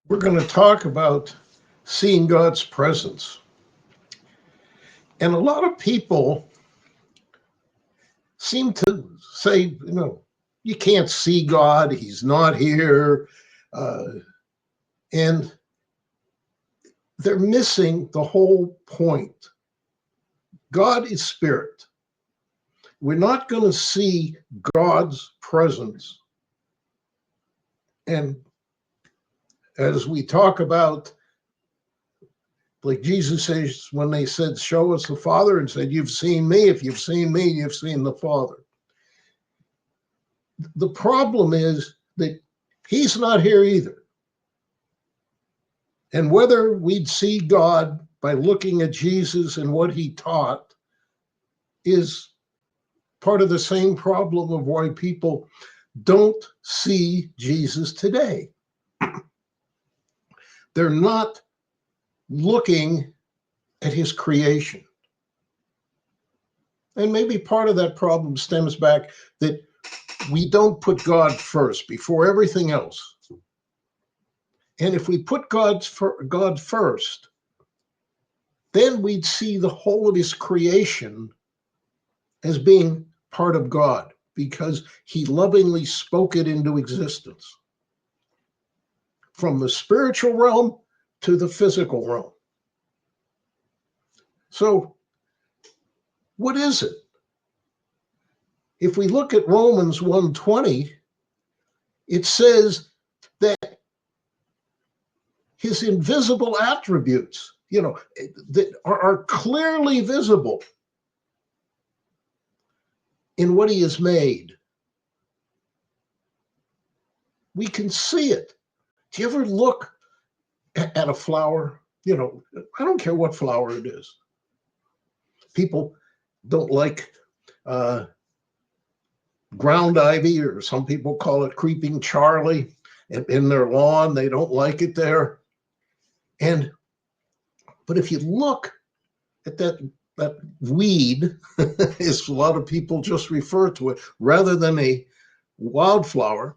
We're going to talk about seeing God's presence. And a lot of people seem to say, you can't see God, He's not here. Uh, and they're missing the whole point. God is spirit. We're not going to see God's presence. And as we talk about, like Jesus says, when they said, show us the Father, and said, you've seen me. If you've seen me, you've seen the Father. The problem is that He's not here either. And whether we'd see God by looking at Jesus and what He taught is part of the same problem of why people don't see Jesus today. They're not looking at His creation. And maybe part of that problem stems back that we don't put God first before everything else. And if we put God first, then we'd see the whole of His creation as being part of God because He lovingly spoke it into existence. From the spiritual realm to the physical realm. So, what is it? If we look at Romans 1:20, it says that His invisible attributes, that are clearly visible in what He has made. We can see it. Do you ever look at a flower? I don't care what flower it is. People don't like ground ivy, or some people call it creeping Charlie, in their lawn. They don't like it there. But if you look at that weed, as a lot of people just refer to it, rather than a wildflower,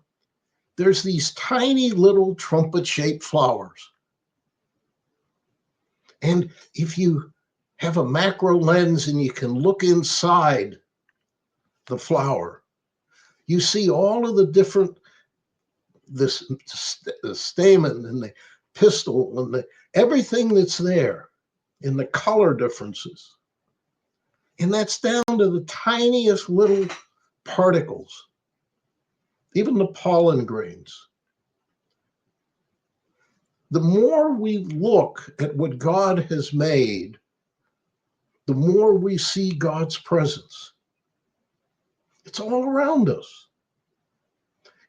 there's these tiny little trumpet-shaped flowers. And if you have a macro lens and you can look inside the flower, you see all of the different, the stamen and the pistil and everything that's there, and the color differences. And that's down to the tiniest little particles, even the pollen grains. The more we look at what God has made, the more we see God's presence. It's all around us.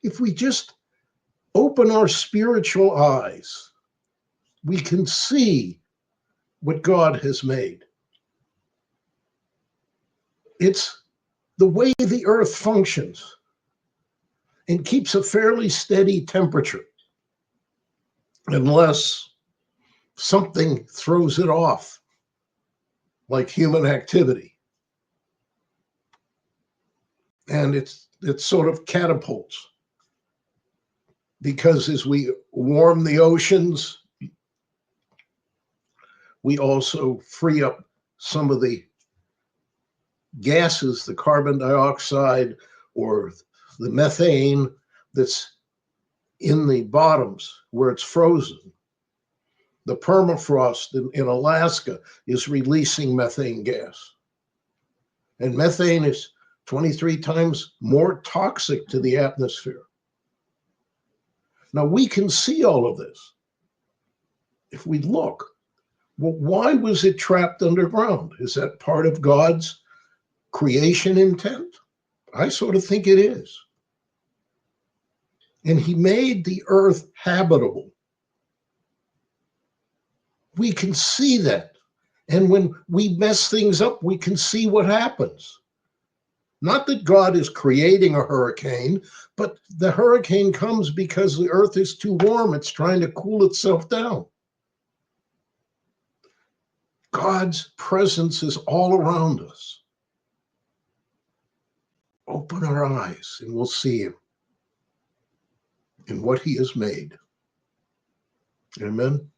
If we just open our spiritual eyes, we can see what God has made. It's the way the earth functions and keeps a fairly steady temperature, unless something throws it off, like human activity. And it sort of catapults, because as we warm the oceans, we also free up some of the gases, the carbon dioxide or the methane that's in the bottoms where it's frozen. The permafrost in Alaska is releasing methane gas. And methane is 23 times more toxic to the atmosphere. Now, we can see all of this if we look. Well, why was it trapped underground? Is that part of God's creation intent? I sort of think it is. And He made the earth habitable. We can see that. And when we mess things up, we can see what happens. Not that God is creating a hurricane, but the hurricane comes because the earth is too warm. It's trying to cool itself down. God's presence is all around us. Open our eyes and we'll see Him in what He has made. Amen.